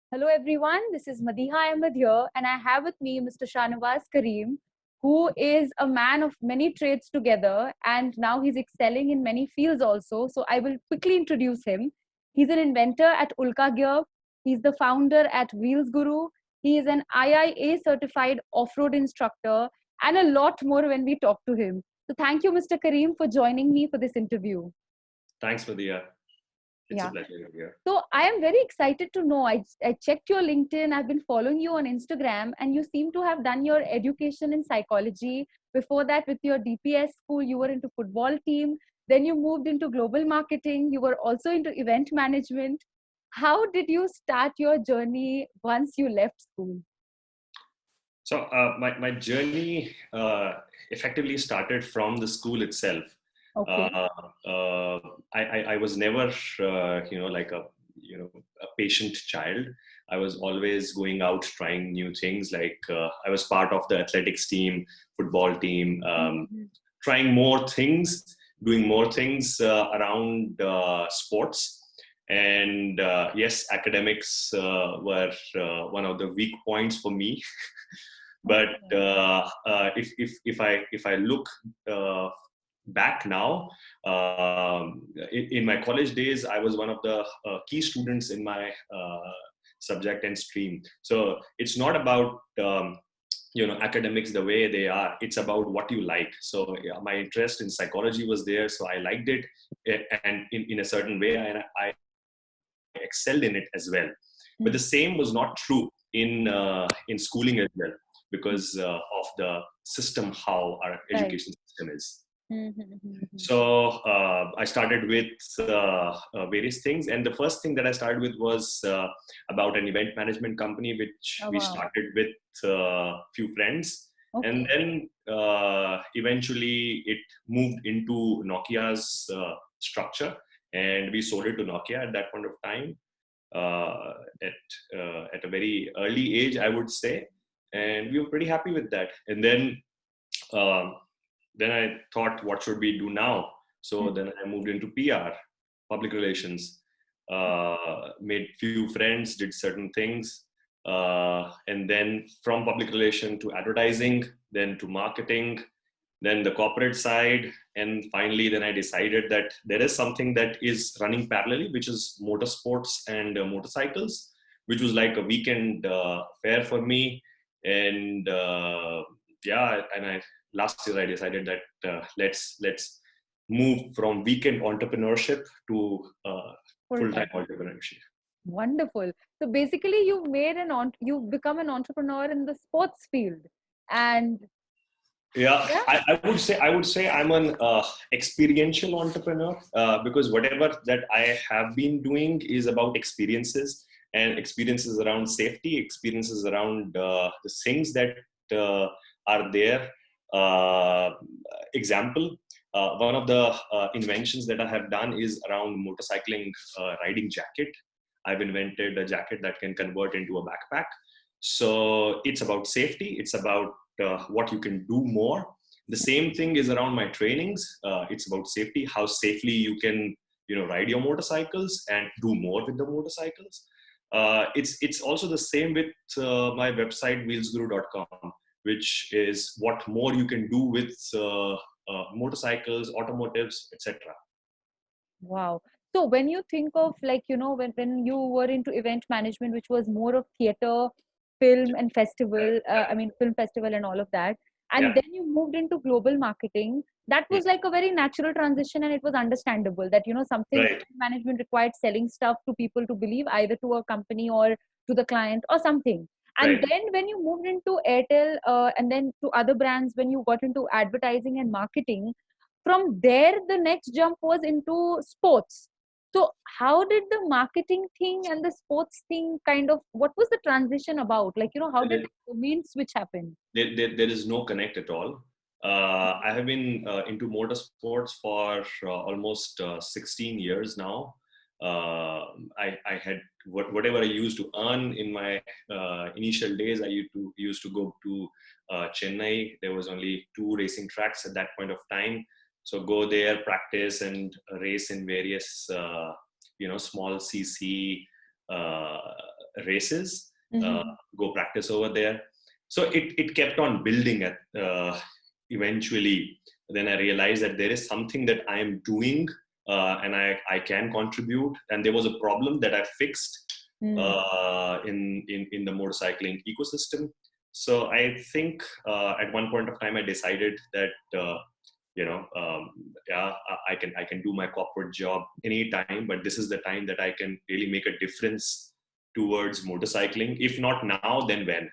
Hello everyone, this is Madiha Ahmed here, and I have with me Mr. Shahnawaz Karim, who is a man of many trades together, and now he's excelling in many fields also. So I will quickly introduce him. He's an inventor at Ulka Gear, he's the founder at Wheels Guru, he is an IIA certified off-road instructor, and a lot more when we talk to him. So thank you, Mr. Karim, for joining me for this interview. Thanks, Madhya. It's a Yeah. pleasure to be here. So I am very excited to know. I checked your LinkedIn. I've been following you on Instagram, and you seem to have done your education in psychology. Before that, with your DPS school, you were into football team. Then you moved into global marketing. You were also into event management. How did you start your journey once you left school? So my journey effectively started from the school itself. Okay. Uh, uh, I was never like a patient child. I was always going out trying new things. Like I was part of the athletics team, football team, Mhm. trying more things, doing more things around sports. And yes, academics were one of the weak points for me. But Okay. if I look back now, in my college days, I was one of the key students in my subject and stream. So it's not about academics the way they are. It's about what you like. So yeah, my interest in psychology was there, so I liked it, and in a certain way, and I excelled in it as well. But the same was not true in schooling as well, because of the system, how our Right. education system is. Mhm. So I started with various things, and the first thing that I started with was about an event management company, which Oh, we wow. started with few friends, and Okay. then eventually it moved into Nokia's structure, and we sold it to Nokia at that point of time, uh, at a very early age, I would say, and we were pretty happy with that. And um, then I thought, what should we do now? So then I moved into PR, public relations, made few friends, did certain things, and then from public relation to advertising, then to marketing, then the corporate side, and finally then I decided that there is something that is running parallelly, which is motorsports and motorcycles, which was like a weekend fair for me. And yeah, and I last year I decided that let's move from weekend entrepreneurship to Full full-time time. entrepreneurship. Wonderful. So basically, you've become an entrepreneur in the sports field, and Yeah, yeah, I would say I'm an experiential entrepreneur, because whatever that I have been doing is about experiences, and experiences around safety, experiences around the things that uh, are there. Uh, Example, one of the inventions that I have done is around motorcycling riding jacket. I've invented a jacket that can convert into a backpack. So it's about safety. It's about what you can do more. The same thing is around my trainings. It's about safety, how safely you can ride your motorcycles and do more with the motorcycles. It's also the same with my website wheelsguru.com, which is what more you can do with motorcycles, automotives, etc. wow. So when you think of, like, when you were into event management, which was more of theater, film and festival, film festival and all of that, and Yeah. then you moved into global marketing, that Mm. was like a very natural transition, and it was understandable that, something Right. event management required selling stuff to people to believe, either to a company or to the client or something. And Right. then when you moved into Airtel, and then to other brands, when you got into advertising and marketing, from there the next jump was into sports. So how did the marketing thing and the sports thing kind of, what was the transition about, like, how did the main switch happen? There is no connect at all. I have been into motorsports for almost 16 years now. I had whatever I used to earn in my initial days. I used to go to Chennai. There was only two racing tracks at that point of time. So go there, practice, and race in various small CC uh, races, Mm-hmm. go practice over there. So it kept on building at eventually. Then I realized that there is something that I am doing, and I can contribute. And there was a problem that I fixed in the motorcycling ecosystem. So I think at one point of time I decided that yeah, I can do my corporate job anytime, but this is the time that I can really make a difference towards motorcycling. If not now, then when?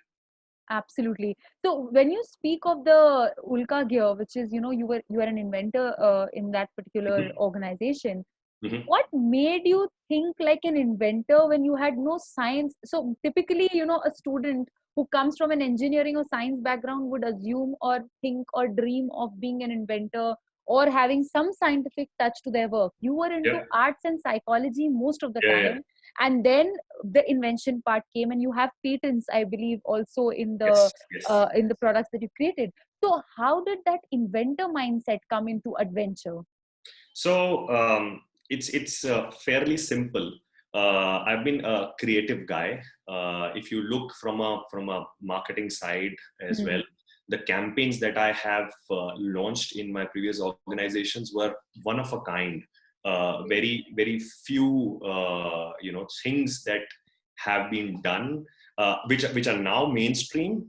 Absolutely. So when you speak of the Ulka gear, which is, you were an inventor in that particular Mhm. organization, Mhm. what made you think like an inventor when you had no science? So typically, a student who comes from an engineering or science background would assume or think or dream of being an inventor or having some scientific touch to their work. You were into Yep. arts and psychology most of the Yeah, yeah. time, and then the invention part came, and you have patents, I believe, also Yes, yes. in the products that you created. So how did that inventor mindset come into adventure? So it's fairly simple. I've been a creative guy. If you look from a marketing side as Hmm. well, the campaigns that I have launched in my previous organizations were one of a kind. Very very few things that have been done, which are now mainstream.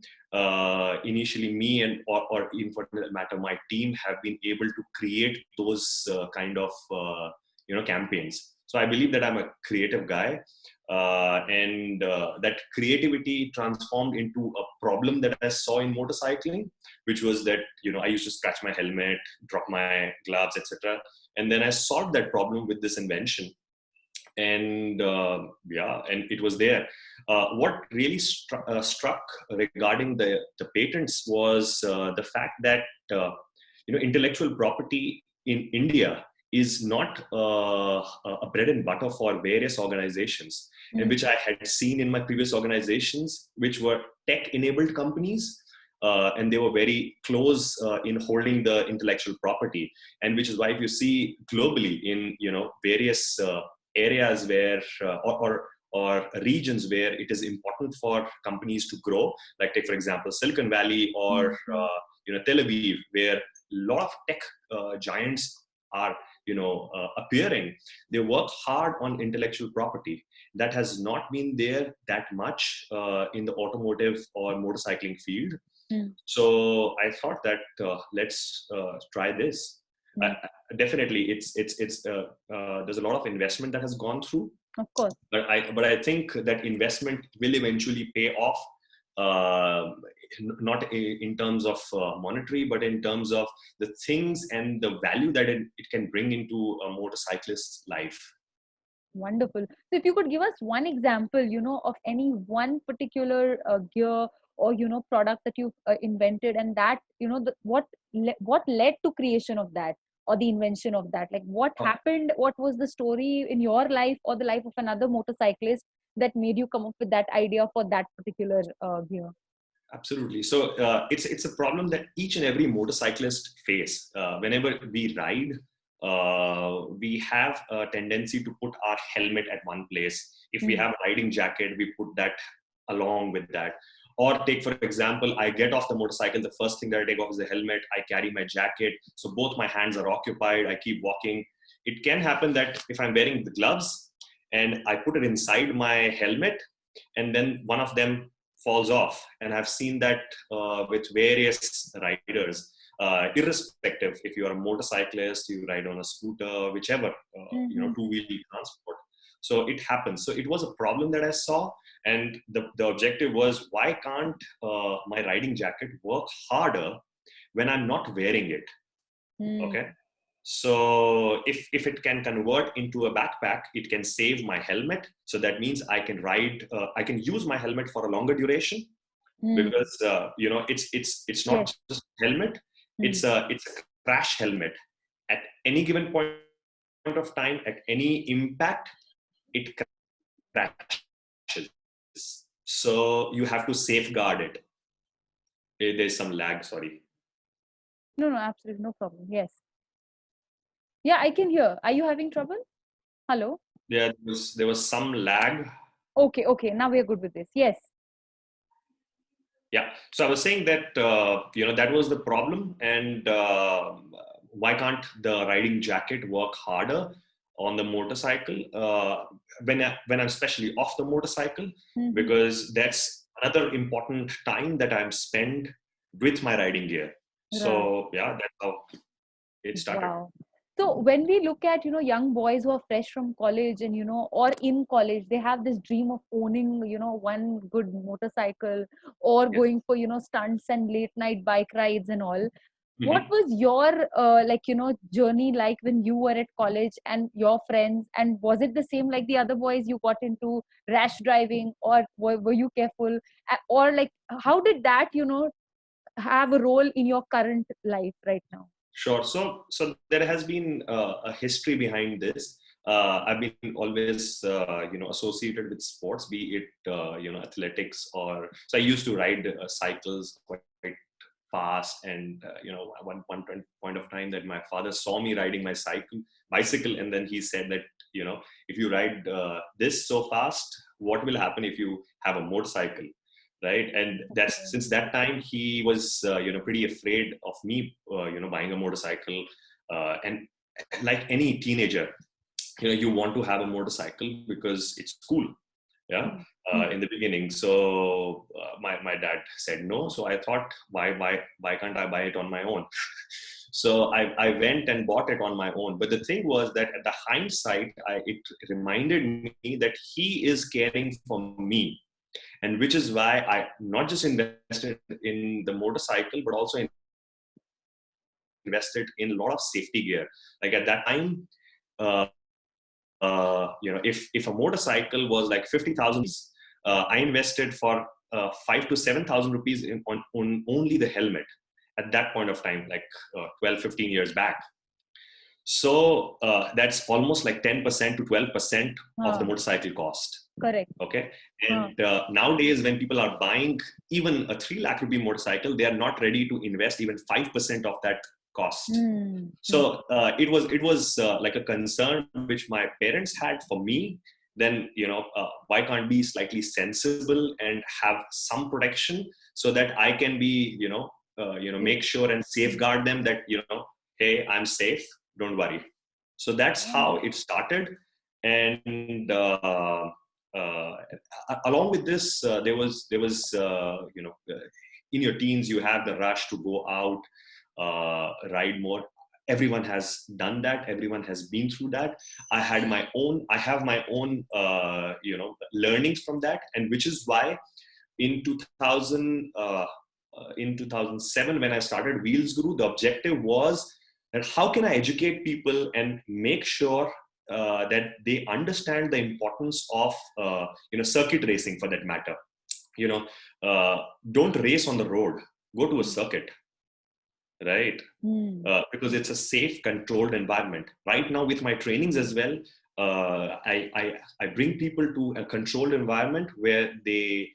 Initially me or even for that matter my team have been able to create those kind of campaigns. So I believe that I'm a creative guy, and that creativity transformed into a problem that I saw in motorcycling, which was that I used to scratch my helmet, drop my gloves, etc. And then I solved that problem with this invention. And yeah, and it was there. What really struck regarding the patents was the fact that intellectual property in India is not a bread and butter for various organizations, and which I had seen in my previous organizations, which were tech-enabled companies. And they were very close in holding the intellectual property, and which is why if you see globally in various areas where or regions where it is important for companies to grow, like take for example Silicon Valley or Mm-hmm. Tel Aviv, where a lot of tech giants are appearing. They work hard on intellectual property. That has not been there that much in the automotive or motorcycling field. So I thought that let's try this. Mm-hmm. Definitely, there's a lot of investment that has gone through, Of course. but I think that investment will eventually pay off. Not in terms of monetary, but in terms of the things and the value that it can bring into a motorcyclist's life. Wonderful. So if you could give us one example, of any one particular gear or product that you've invented, and that what led to creation of that or the invention of that, like what Oh, happened, what was the story in your life or the life of another motorcyclist that made you come up with that idea for that particular gear? absolutely. So it's a problem that each and every motorcyclist face. Whenever we ride, we have a tendency to put our helmet at one place. If we Mm. have a riding jacket, we put that along with that. Or take for example, I get off the motorcycle. The first thing that I take off is the helmet. I carry my jacket, so both my hands are occupied. I keep walking. It can happen that if I'm wearing the gloves and I put it inside my helmet, and then one of them falls off. And I've seen that with various riders, irrespective if you are a motorcyclist, you ride on a scooter, whichever, Mm-hmm. two-wheel transport. So it happens. So it was a problem that I saw. And the objective was, why can't my riding jacket work harder when I'm not wearing it? Mm. Okay. So if it can convert into a backpack, it can save my helmet. So that means I can ride, I can use my helmet for a longer duration, Mm. because it's Yes. not just helmet, Mm. it's a crash helmet. At any given point of time, at any impact, it crashes. So you have to safeguard it. There's some lag, sorry. No, no, absolutely no problem. Yes. Yeah, I can hear. Are you having trouble? Hello? There was some lag. Okay, okay. Now we are good with this. Yes. Yeah. So I was saying that that was the problem, and why can't the riding jacket work harder on the motorcycle when I'm especially off the motorcycle, Mm-hmm. because that's another important time that I'm spent with my riding gear. Right. So yeah, that's how it started. Wow. So when we look at, young boys who are fresh from college and, or in college, they have this dream of owning, one good motorcycle or Yes. going for, stunts and late night bike rides and all. What Mhm. was your, journey like when you were at college and your friends? And was it the same like the other boys? You got into rash driving, or were you careful? Or like, how did that, have a role in your current life right now? Sure. So there has been a history behind this. I've been always, associated with sports, be it, athletics or. So I used to ride cycles quite fast, and point of time that my father saw me riding my bicycle, and then he said that, if you ride this so fast, what will happen if you have a motorcycle? Right, and that's since that time he was pretty afraid of me buying a motorcycle, and like any teenager, you want to have a motorcycle because it's cool. Yeah. Mm, mm. In the beginning, so my dad said no, so I thought, why can't I buy it on my own? So I went and bought it on my own, but the thing was that at the hindsight, it reminded me that he is caring for me, and which is why I not just invested in the motorcycle, but also invested in a lot of safety gear. Like at that time, if a motorcycle was like 50,000, I invested for 5 to 7,000 rupees on only the helmet at that point of time, like 12, 15 years back. So that's almost like 10% to 12% of the Huh, motorcycle cost. correct. Okay. Huh. And nowadays, when people are buying even a 3 lakh rupee motorcycle, they are not ready to invest even 5% of that cost. Mm, mm. So it was like a concern which my parents had for me. Then why can't be slightly sensible and have some protection so that I can be Yes. make sure and Mm. safeguard them that hey, I'm safe, don't worry. So that's Yeah. how it started. And uh, along with this, there was in your teens you have the rush to go out, ride more. Everyone has done that, everyone has been through that. I have my own learnings from that, and which is why in 2007, when I started Wheels Guru, the objective was that how can I educate people and make sure that they understand the importance of circuit racing, for that matter. you know uh, don't race on the road, go to a circuit, right? Mm. Because it's a safe, controlled environment. Right now, with my trainings as well, I bring people to a controlled environment where they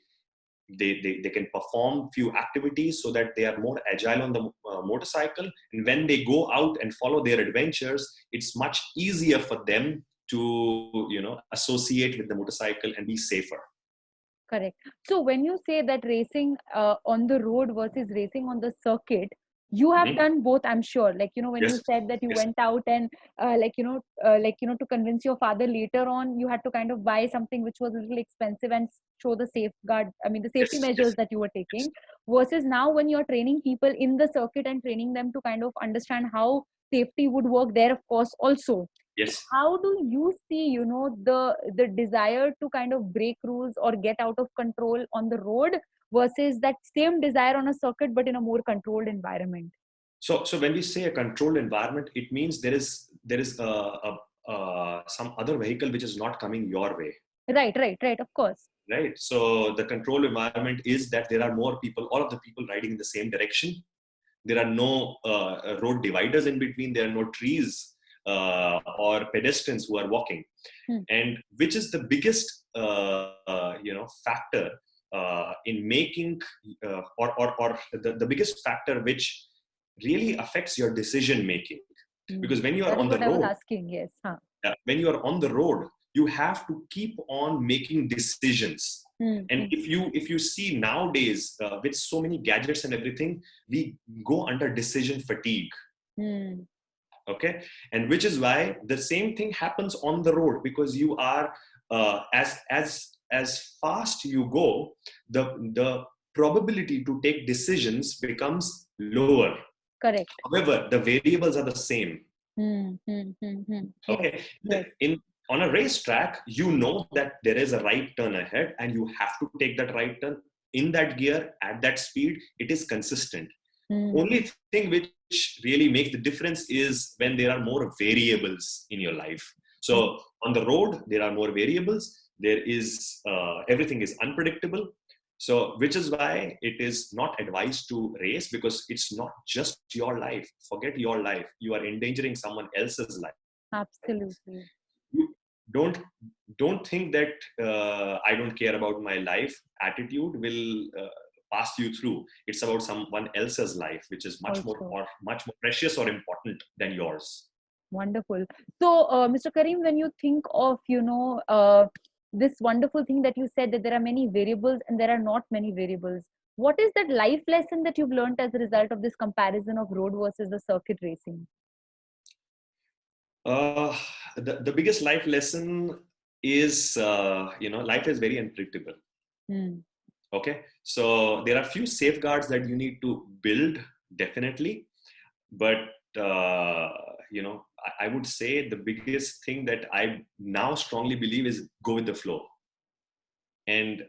can perform few activities so that they are more agile on the motorcycle. And when they go out and follow their adventures, it's much easier for them to associate with the motorcycle and be safer. Correct. So when you say that racing on the road versus racing on the circuit, you have Mhm. done both, I'm sure. Like, when you Yes, said that you yes, went out and to convince your father later on, you had to kind of buy something which was a little expensive and show the safeguard, I mean, the safety yes, yes, measures that you were yes, taking, versus now when you're training people in the circuit and training them to kind of understand how safety would work there, of course, also. So yes. how do you see, the desire to kind of break rules or get out of control on the road versus that same desire on a circuit but in a more controlled environment? So when we say a controlled environment, it means there is some other vehicle which is not coming your way, Right, right, right. Of course. right? So the controlled environment is that there are more people, all of the people riding in the same direction. There are no road dividers in between. There are no trees or pedestrians who are walking. Hmm. And which is the biggest factor in making or the biggest factor which really affects your decision making. Hmm. Because when you are That is on the what I was road, asking. Yes. Huh. when you are on the road, you have to keep on making decisions. And if you see nowadays with so many gadgets and everything, we go under decision fatigue. Okay, and which is why the same thing happens on the road, because you are as fast you go, the probability to take decisions becomes lower. Correct. However, the variables are the same. Okay, yes. On a racetrack, you know that there is a right turn ahead and you have to take that right turn in that gear at that speed. It is consistent. Only thing which really makes the difference is when there are more variables in your life. So on the road, there are more variables. There is everything is unpredictable. So which is why it is not advised to race, because it's not just your life. Forget your life. You are endangering someone else's life. Absolutely. You don't think that I don't care about my life attitude will pass you through. It's about someone else's life, which is much more precious or important than yours. Wonderful. So, Mr. Karim, when you think of, this wonderful thing that you said, that there are many variables and there are not many variables, what is that life lesson that you've learned as a result of this comparison of road versus the circuit racing? The biggest life lesson is, life is very unpredictable. Okay, so there are few safeguards that you need to build, definitely, but I would say the biggest thing that I now strongly believe is go with the flow. And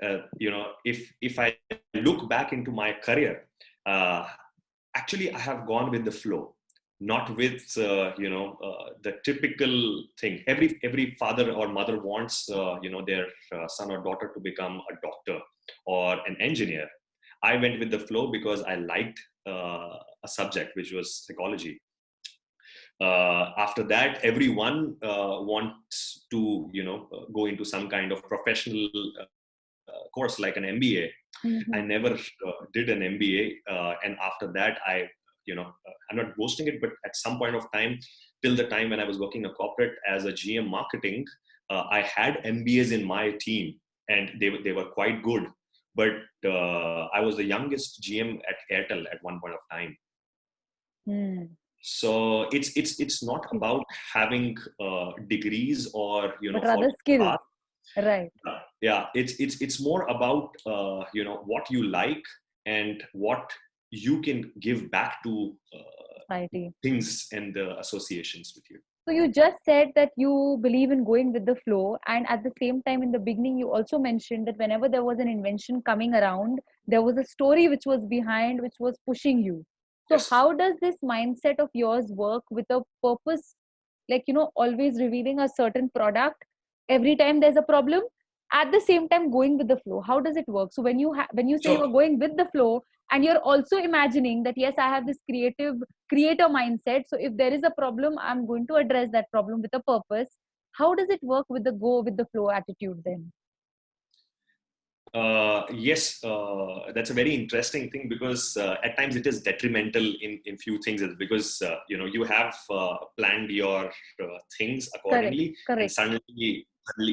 if I look back into my career, actually I have gone with the flow, not with the typical thing. Every father or mother wants their son or daughter to become a doctor or an engineer. I went with the flow because I liked a subject, which was psychology. After that, everyone wants to go into some kind of professional course like an MBA. I never did an MBA, and after that, I'm not boasting it, but at some point of time, till the time when I was working in a corporate as a GM marketing, I had MBAs in my team, and they were quite good. But I was the youngest GM at Airtel at one point of time. So it's not about having degrees or but rather skills. Right. Yeah, it's more about what you like and what you can give back to society, things and the associations with you. So you just said that you believe in going with the flow, and at the same time, in the beginning, you also mentioned that whenever there was an invention coming around, there was a story which was behind, which was pushing you. So Yes. how does this mindset of yours work with a purpose, like always revealing a certain product every time there's a problem, at the same time going with the flow? How does it work? So when you say you're going with the flow, and you're also imagining that yes, I have this creator mindset, so if there is a problem, I'm going to address that problem with a purpose. How does it work with the go with the flow attitude then? Yes, that's a very interesting thing, because at times it is detrimental in few things, because you have planned your things accordingly. Correct. And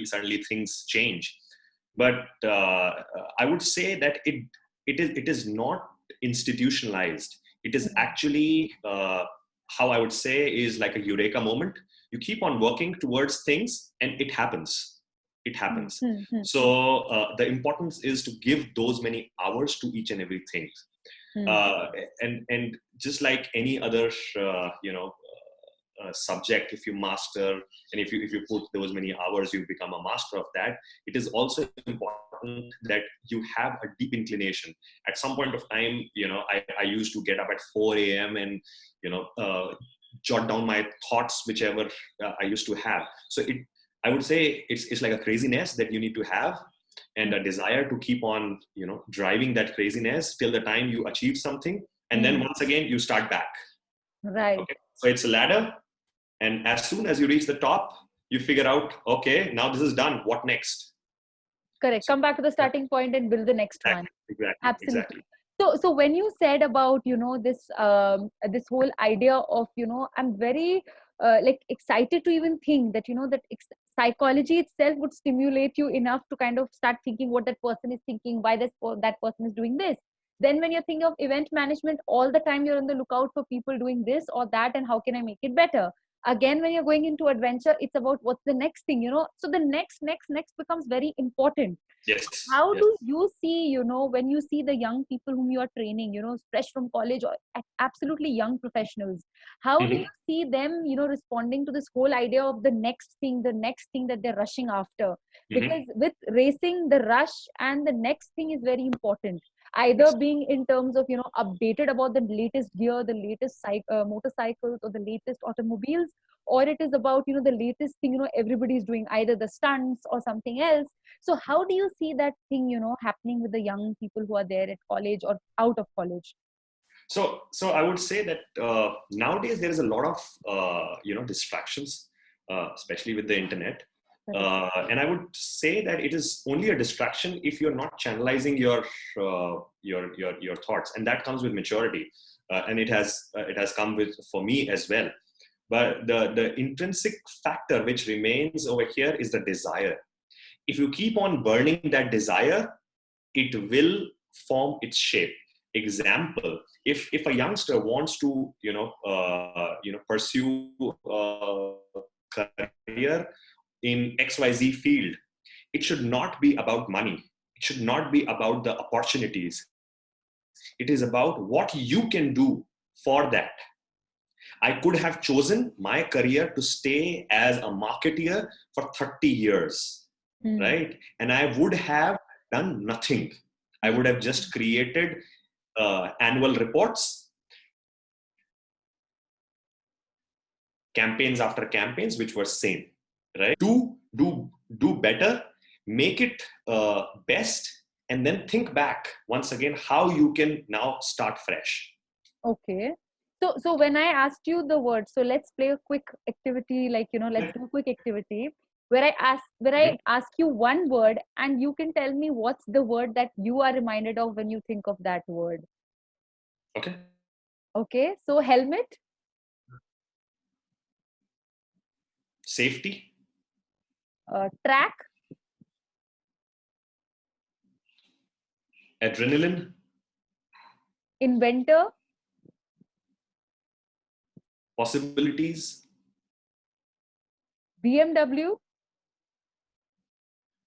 suddenly things change. But I would say that it is not institutionalized. It is actually how I would say is like a eureka moment. You keep on working towards things and it happens. So the importance is to give those many hours to each and everything. And just like any other subject, if you master and if you put those many hours, you become a master of that. It is also important that you have a deep inclination. At some point of time, I used to get up at 4 a.m. and jot down my thoughts, whichever I used to have. So I would say it's like a craziness that you need to have, and a desire to keep on, driving that craziness till the time you achieve something. And then once again, you start back. Right. Okay? So it's a ladder. And as soon as you reach the top, you figure out, okay, now this is done. What next? Correct. Come back to the starting point and build the next one. Exactly. Absolutely. So when you said about this whole idea of I'm very like excited to even think that that psychology itself would stimulate you enough to kind of start thinking what that person is thinking, why that person is doing this. Then when you're thinking of event management, all the time you're on the lookout for people doing this or that, and how can I make it better. Again, when you're going into adventure, it's about what's the next thing, so the next becomes very important. Yes. How Yes. do you see, when you see the young people whom you are training, fresh from college or absolutely young professionals, how do you Mhm. see them, responding to this whole idea of the next thing that they're rushing after? Because Mhm. with racing, the rush and the next thing is very important. Either Yes. being in terms of, updated about the latest gear, the latest motorcycles or the latest automobiles, or it is about, the latest thing, everybody's doing either the stunts or something else. So how do you see that thing, happening with the young people who are there at college or out of college? So I would say that nowadays there is a lot of distractions, especially with the internet. Correct. And I would say that it is only a distraction if you're not channelizing your thoughts, and that comes with maturity, and it has come with for me as well. But the intrinsic factor which remains over here is the desire. If you keep on burning that desire, it will form its shape. Example: if a youngster wants to pursue a career in XYZ field, it should not be about money. It should not be about the opportunities. It is about what you can do for that. I could have chosen my career to stay as a marketeer for 30 years, Hmm. right? And I would have done nothing. I Hmm. would have just created annual reports, campaigns after campaigns, which were same, right? Do better, make it best, and then think back once again how you can now start fresh. Okay. So when I asked you the word, so let's play a quick activity, like, let's do a quick activity where I ask you one word and you can tell me what's the word that you are reminded of when you think of that word. Okay. Okay. So helmet, Safety, track, adrenaline, inventor, possibilities, BMW.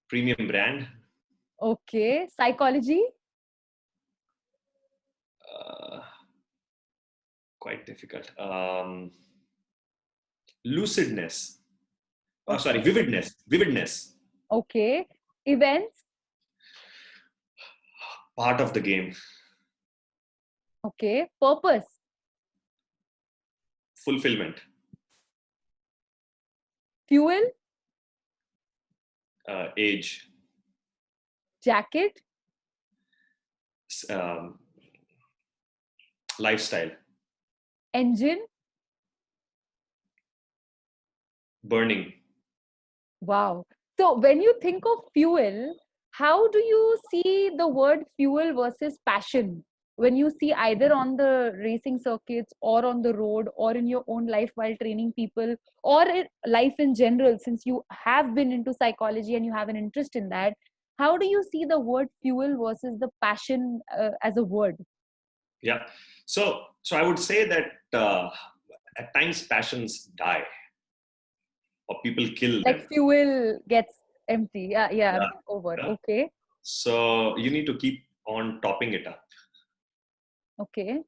premium brand, Okay. Psychology, uh, quite difficult. Lucidness. Oh, sorry, okay. vividness. Vividness. Okay. Events, Part of the game. okay. Purpose, Fulfillment. fuel, Age. jacket, Um, Lifestyle. engine. Burning. Wow. So when you think of fuel, how do you see the word fuel versus passion? When you see either on the racing circuits or on the road or in your own life while training people or in life in general, since you have been into psychology and you have an interest in that, how do you see the word fuel versus the passion as a word? Yeah. So I would say that at times passions die or people kill Like them. fuel gets empty. Yeah, yeah, Yeah. over. Yeah. Okay. So you need to keep on topping it up. Okay.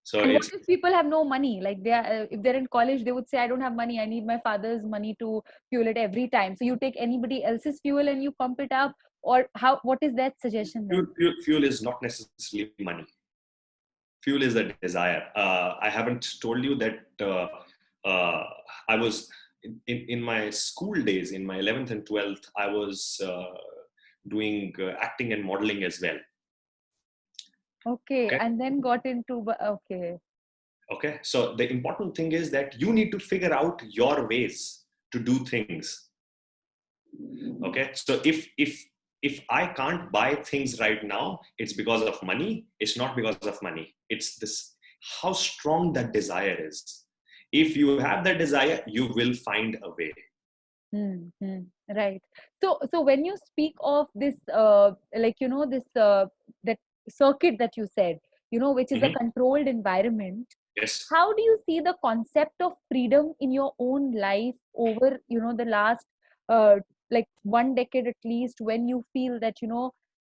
So And what it's if people have no money? Like they are, if they're in college, they would say, "I don't have money. I need my father's money to fuel it every time." So you take anybody else's fuel and you pump it up, or how? What is that suggestion then? fuel is not necessarily money. Fuel is a desire. I haven't told you that uh, I was in my school days, in my 11th and 12th, I was doing acting and modeling as well. Okay, Okay. and then got into okay, Okay. So the important thing is that you need to figure out your ways to do things. Okay. So if I can't buy things right now, it's because of money. It's not because of money. It's this how strong that desire is. If you have that desire, you will find a way. Mm-hmm. Right. So when you speak of this, like, this, that circuit that you said, which is a Mhm. controlled environment, Yes. how do you see the concept of freedom in your own life over, the last, uh, like 1 decade at least, when you feel that,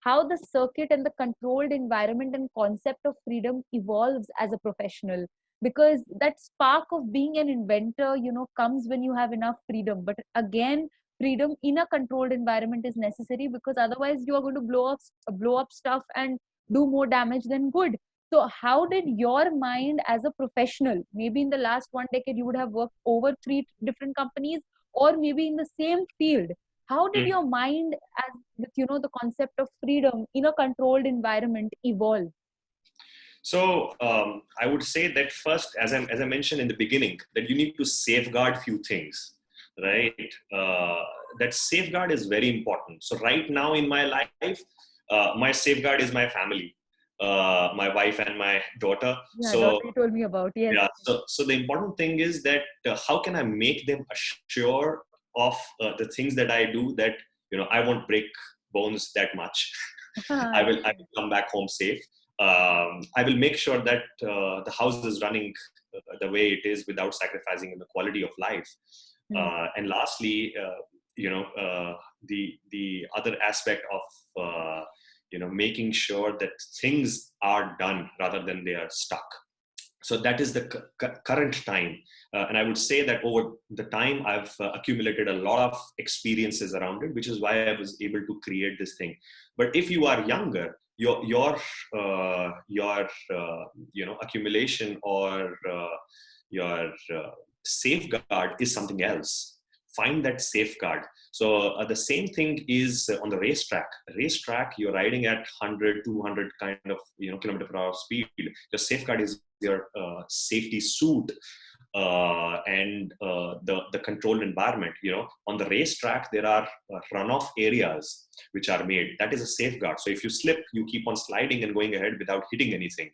how the circuit and the controlled environment and concept of freedom evolves as a professional? Because that spark of being an inventor, comes when you have enough freedom. But again, freedom in a controlled environment is necessary, because otherwise you are going to blow up stuff and do more damage than good. So how did your mind as a professional, maybe in the last 1 decade you would have worked over three different companies, or maybe in the same field, how did Mm. your mind, as with, the concept of freedom in a controlled environment, evolve? So I would say that first, as I mentioned in the beginning, that you need to safeguard few things, right? That safeguard is very important. So right now in my life, my safeguard is my family, my wife and my daughter. Yeah, daughter, So you told me about. Yes. yeah, so the important thing is that how can I make them assure of the things that I do, that I won't break bones that much. I will come back home safe. I will make sure that the house is running the way it is without sacrificing the quality of life. Hmm. And lastly, the other aspect of making sure that things are done rather than they are stuck. So that is the current time. And I would say that over the time I've accumulated a lot of experiences around it, which is why I was able to create this thing. But if you are younger, your accumulation or your safeguard is something else. Find that safeguard. So the same thing is on the racetrack. You're riding at 100, 200 kind of kilometer per hour speed. Your safeguard is your safety suit, and the controlled environment. On the racetrack there are runoff areas which are made. That is a safeguard. So if you slip, you keep on sliding and going ahead without hitting anything.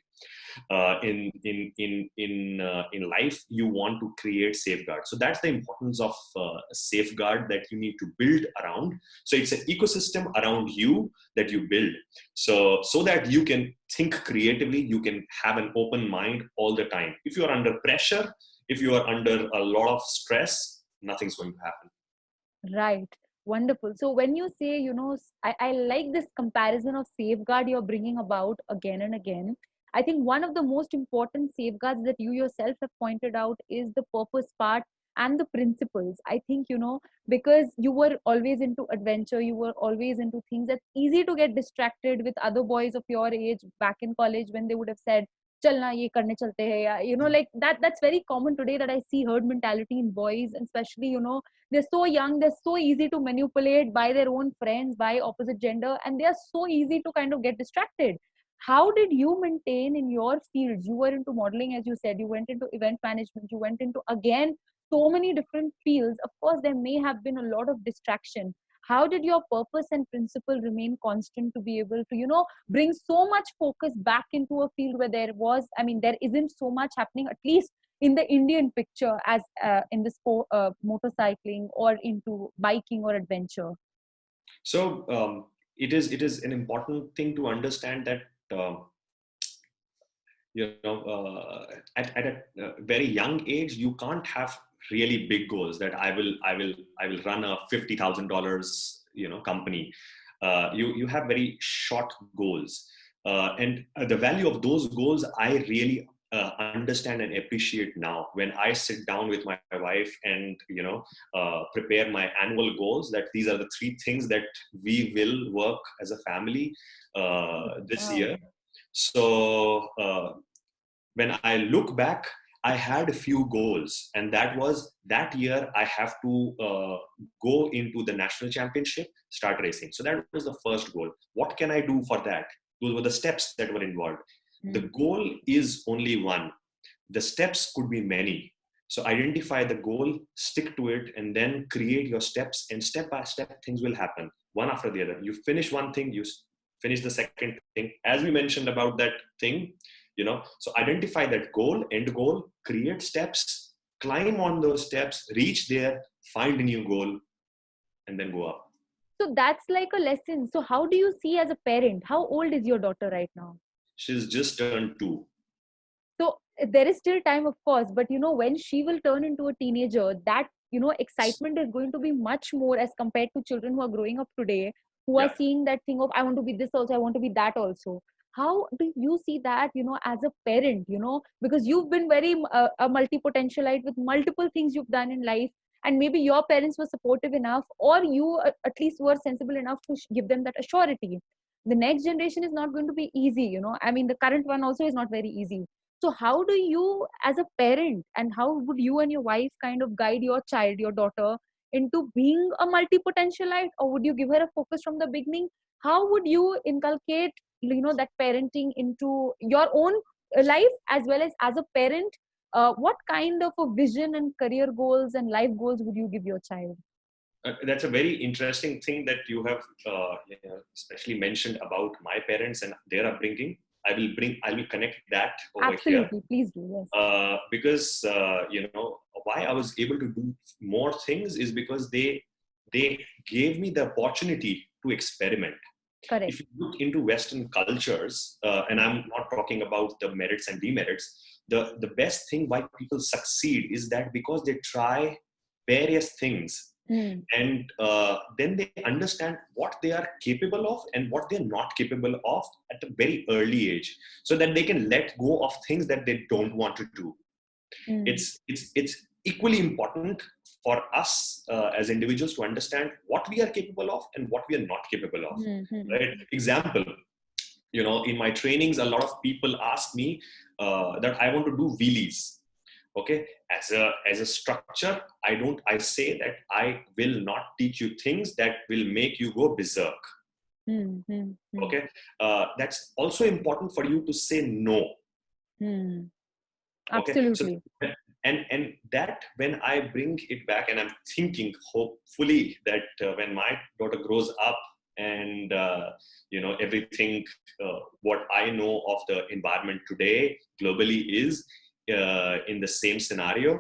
In life, you want to create safeguards. So that's the importance of safeguard that you need to build around. So it's an ecosystem around you that you build, so that you can think creatively, you can have an open mind all the time. If you are under pressure, if you are under a lot of stress, nothing's going to happen. Right. Wonderful. So when you say, I like this comparison of safeguard you're bringing about again and again. I think one of the most important safeguards that you yourself have pointed out is the purpose part and the principles. I think, because you were always into adventure, you were always into things that's easy to get distracted with other boys of your age back in college, when they would have said, chalna ye karne chalte hai, ya, like that's very common today, that I see herd mentality in boys, and especially, they're so young, they're so easy to manipulate by their own friends, by opposite gender, and they are so easy to kind of get distracted. How did you maintain in your fields? You were into modeling, as you said, you went into event management, you went into, again, so many different fields. Of course, there may have been a lot of distraction. How did your purpose and principle remain constant to be able to, bring so much focus back into a field where there isn't so much happening, at least in the Indian picture, as in the sport, motorcycling, or into biking or adventure? So it is an important thing to understand that um, at a very young age you can't have really big goals, that I will run a $50,000 company. You have very short goals, and the value of those goals I really understand and appreciate now, when I sit down with my wife and prepare my annual goals, that these are the three things that we will work as a family this Wow. year. So when I look back, I had a few goals, and that was that year I have to go into the national championship, start racing. So that was the first goal. What can I do for that? Those were the steps that were involved. The Mm. goal is only one. The steps could be many. So identify the goal, stick to it, and then create your steps. And step by step, things will happen one after the other. You finish one thing, you finish the second thing. As we mentioned about that thing, so identify that goal, end goal, create steps, climb on those steps, reach there, find a new goal, and then go up. So that's like a lesson. So how do you see as a parent? How old is your daughter right now? She's just turned 2. So there is still time, of course, but when she will turn into a teenager, that excitement is going to be much more as compared to children who are growing up today, who are Yeah. seeing that thing of, I want to be this also, I want to be that also. How do you see that, as a parent, because you've been very a multi-potentialite with multiple things you've done in life, and maybe your parents were supportive enough, or you at least were sensible enough to give them that assurity. The next generation is not going to be easy, I mean, the current one also is not very easy. So how do you, as a parent, and how would you and your wife kind of guide your child, your daughter, into being a multi-potentialite, or would you give her a focus from the beginning? How would you inculcate, that parenting into your own life as well as a parent? What kind of a vision and career goals and life goals would you give your child? That's a very interesting thing that you have especially mentioned about my parents and their upbringing. I will connect that over here, Absolutely, please do. Yes, because why I was able to do more things is because they gave me the opportunity to experiment. correct. If you look into Western cultures, and I'm not talking about the merits and demerits, the best thing why people succeed is that because they try various things, Hmm. and then they understand what they are capable of and what they're not capable of at a very early age, so that they can let go of things that they don't want to do. Hmm. It's equally important for us as individuals to understand what we are capable of and what we are not capable of. Hmm. Hmm. Right? Example, in my trainings, a lot of people ask me that I want to do wheelies. Okay, as a structure, I say that I will not teach you things that will make you go berserk. Hmm. Hmm. Hmm. Okay, that's also important for you to say no. Hmm. Okay, so Absolutely. and that, when I bring it back, and I'm thinking hopefully that when my daughter grows up, and everything what I know of the environment today globally is in the same scenario,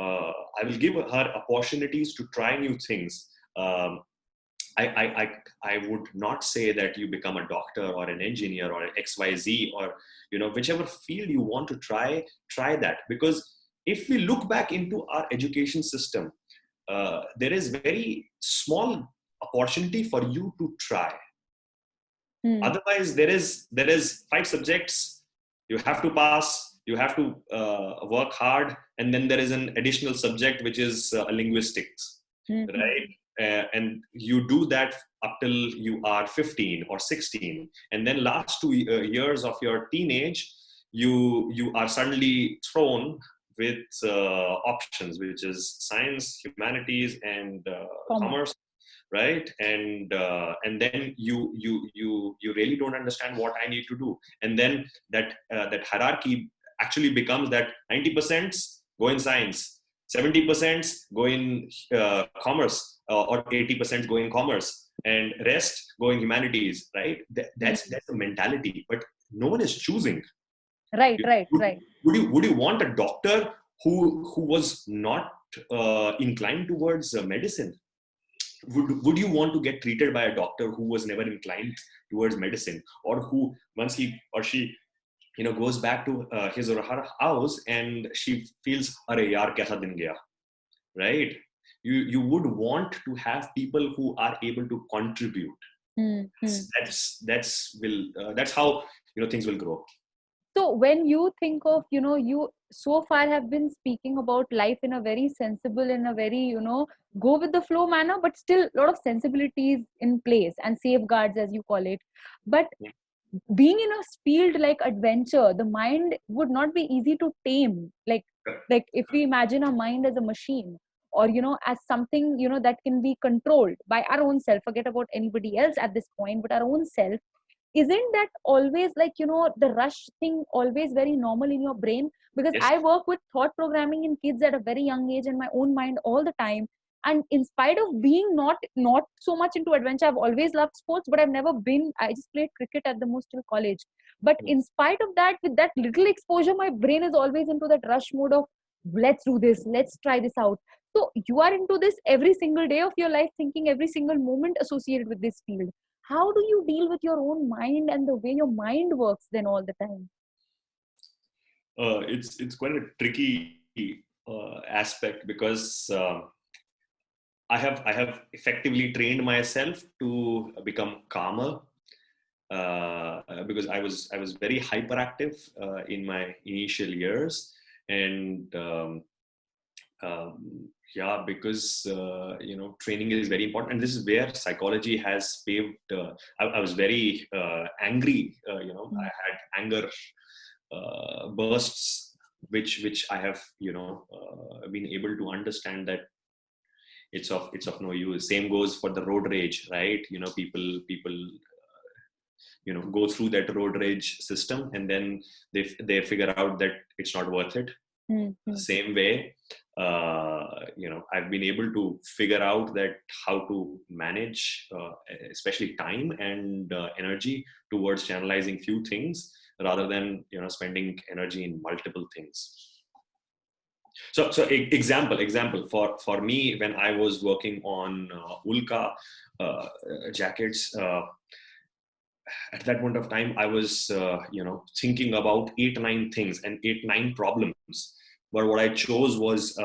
I will give her opportunities to try new things. um, I would not say that you become a doctor or an engineer or an XYZ, or whichever field you want to try that. Because if we look back into our education system, there is very small opportunity for you to try. Hmm. Otherwise, there is 5 subjects you have to pass. You have to work hard, and then there is an additional subject which is linguistics, Hmm. Hmm. right? And you do that up till you are 15 or 16, and then last 2 years of your teenage, you are suddenly thrown with options, which is science, humanities, and Commerce. commerce, right? And then you really don't understand what I need to do, and then that hierarchy actually becomes that 90% go in science, 70% go in commerce, or 80% go in commerce, and rest go in humanities, right? Hmm. That's the mentality, but no one is choosing. Right, right, would, right. would you want a doctor who was not inclined towards medicine? Would you want to get treated by a doctor who was never inclined towards medicine, or who, once he or she goes back to his or her house, and she feels, "Arey yaar, kaisa din gaya," right? You would want to have people who are able to contribute. Hmm. that's Hmm. that's that's will that's how things will grow. So when you think of, you so far have been speaking about life in a very sensible, in a very, go with the flow manner, but still a lot of sensibilities in place and safeguards, as you call it. But being in a field like adventure, the mind would not be easy to tame. Like if we imagine our mind as a machine, or as something that can be controlled by our own self, forget about anybody else at this point, but our own self, isn't that always like the rush thing always very normal in your brain? Because Yes. I work with thought programming in kids at a very young age in my own mind all the time. And in spite of being not so much into adventure, I've always loved sports, but I've never been, I just played cricket at the most till college. But in spite of that, with that little exposure, my brain is always into that rush mode of, let's do this, let's try this out. So you are into this every single day of your life, thinking every single moment associated with this field. How do you deal with your own mind and the way your mind works then all the time? It's quite a tricky aspect, because I have effectively trained myself to become calmer, because I was very hyperactive in my initial years. And yeah, because training is very important, and this is where psychology has paved. I was very angry. I had anger bursts, which I have been able to understand that it's of no use. Same goes for the road rage, right? People go through that road rage system, and then they figure out that it's not worth it. Mm-hmm. Same way, I've been able to figure out that how to manage especially time and energy towards channelizing few things, rather than spending energy in multiple things. So example for me, when I was working on Ulka jackets, at that point of time, I was thinking about 8 9 things and 8 9 problems. But what I chose was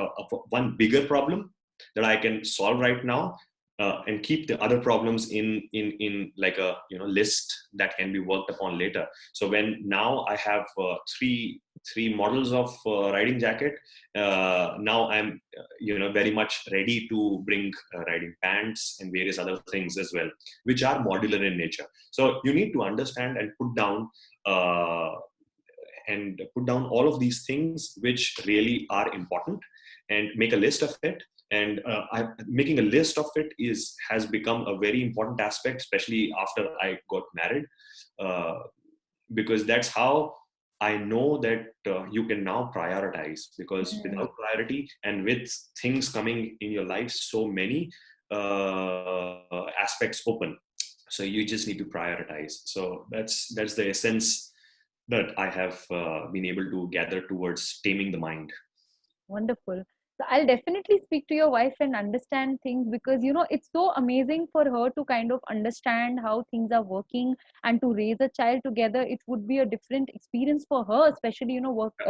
one bigger problem that I can solve right now, and keep the other problems in like a list that can be worked upon later. So when now I have three models of riding jacket, now I'm very much ready to bring riding pants and various other things as well, which are modular in nature. So you need to understand and uh, put down all of these things which really are important, and make a list of it. And making a list of it has become a very important aspect, especially after I got married, uh, because that's how I know that you can now prioritize. Because without priority, and with things coming in your life, so many aspects open. So you just need to prioritize. So that's the essence that I have been able to gather towards taming the mind. Wonderful. So I'll definitely speak to your wife and understand things, because it's so amazing for her to kind of understand how things are working, and to raise a child together. It would be a different experience for her, especially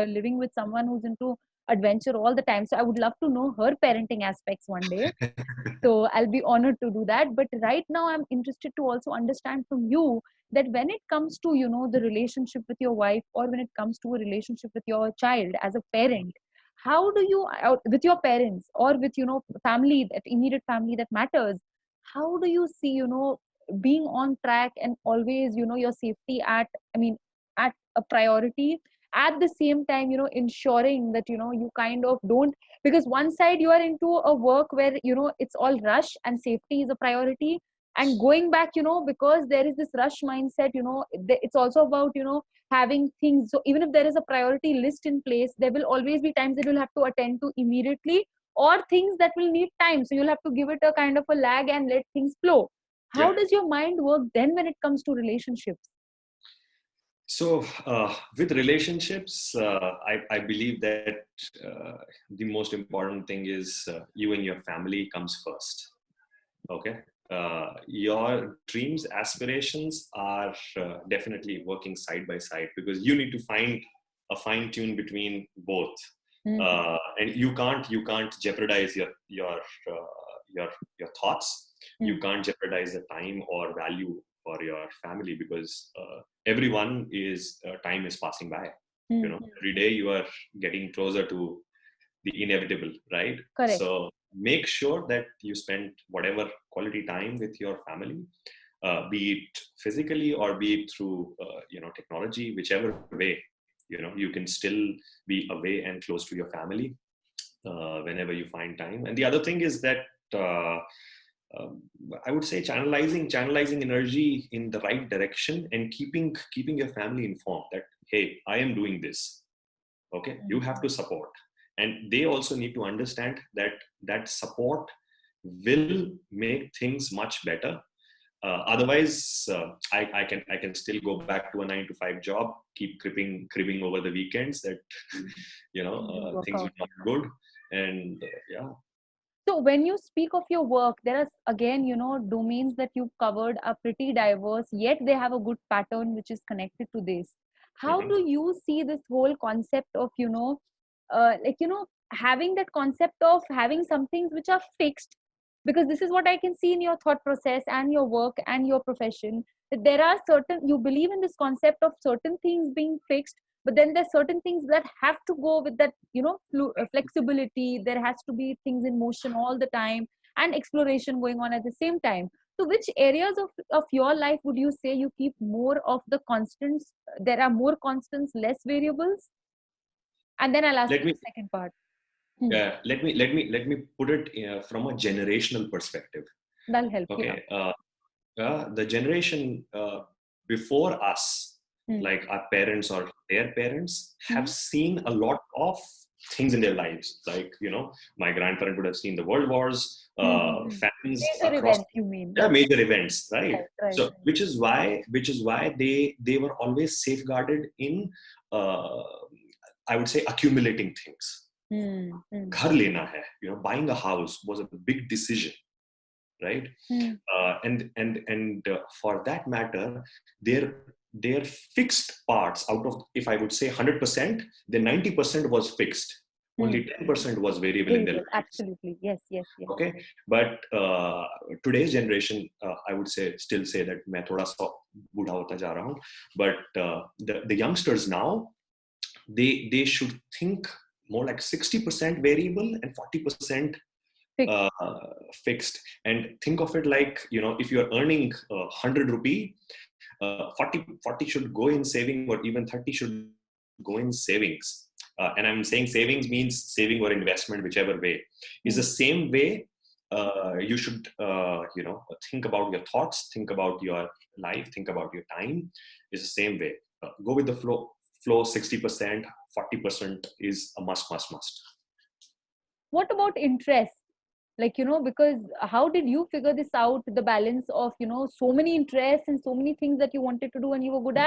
living with someone who's into adventure all the time. So I would love to know her parenting aspects one day. So I'll be honored to do that. But right now, I'm interested to also understand from you that when it comes to the relationship with your wife, or when it comes to a relationship with your child as a parent, how do you with your parents, or with family, that immediate family that matters, how do you see being on track, and always your safety at a priority, at the same time ensuring that you kind of don't, because one side you are into a work where it's all rush and safety is a priority, and going back because there is this rush mindset, it's also about having things. So even if there is a priority list in place, there will always be times that you'll have to attend to immediately, or things that will need time, so you'll have to give it a kind of a lag and let things flow. How Yeah. does your mind work then when it comes to relationships? So with relationships, I believe that the most important thing is you and your family comes first. Okay. Your dreams, aspirations are definitely working side by side, because you need to find a fine tune between both. And you can't jeopardize your thoughts. You can't jeopardize the time or value for your family, because everyone is time is passing by. Every day you are getting closer to the inevitable, right? Correct. So make sure that you spend whatever quality time with your family, be it physically or be it through technology, whichever way. You can still be away and close to your family whenever you find time. And the other thing is that uh, um, I would say channelizing energy in the right direction, and keeping your family informed that, hey, I am doing this. Okay, you have to support, and they also need to understand that that support will make things much better. Otherwise, I can still go back to a 9 to 5 job, keep cribbing over the weekends that It will work things out. are not good. And yeah. So when you speak of your work, there are again, domains that you've covered are pretty diverse, yet they have a good pattern which is connected to this. How Mhm. do you see this whole concept of, having that concept of having some things which are fixed? Because this is what I can see in your thought process and your work and your profession, that there are certain, you believe in this concept of certain things being fixed, but then there's certain things that have to go with that, flexibility. There has to be things in motion all the time and exploration going on at the same time. So which areas of your life would you say you keep more of the constants? There are more constants, less variables? And then I'll ask Let you me the second part. Hmm. let me put it from a generational perspective. That'll help. Yeah. Okay, the generation before us, Hmm. like our parents or their parents, have Hmm. seen a lot of things in their lives. Like, my grandparent would have seen the world wars, Hmm. Hmm. Hmm. famines Major across, events, you mean? yeah, Okay. major events, right? Right, right, So, which is why they were always safeguarded in, uh, I would say, accumulating things. right. Hmm. Hmm. Ghar lena hai, buying a house was a big decision, right? Hmm. And for that matter, their fixed parts, out of, if I would say 100%, then 90% was fixed. Hmm. Only 10% was variable in their Variable. lives. Absolutely. Yes, yes, yes. Okay, but today's generation, I would still say that मैं थोड़ा सा बूढ़ा होता जा रहा हूँ, but the youngsters now, they should think more like 60% variable and 40% Fixed. uh, fixed. And think of it like, if you're earning 100 rupee, 40 should go in saving, or even 30 should go in savings. And I'm saying savings means saving or investment, whichever way. Is the Hmm. same way you should, think about your thoughts, think about your life, think about your time. Is the same way. Go with the flow 60%, 40% is a must. What about interest? Like, because how did you figure this out, the balance of, so many interests and so many things that you wanted to do and you were good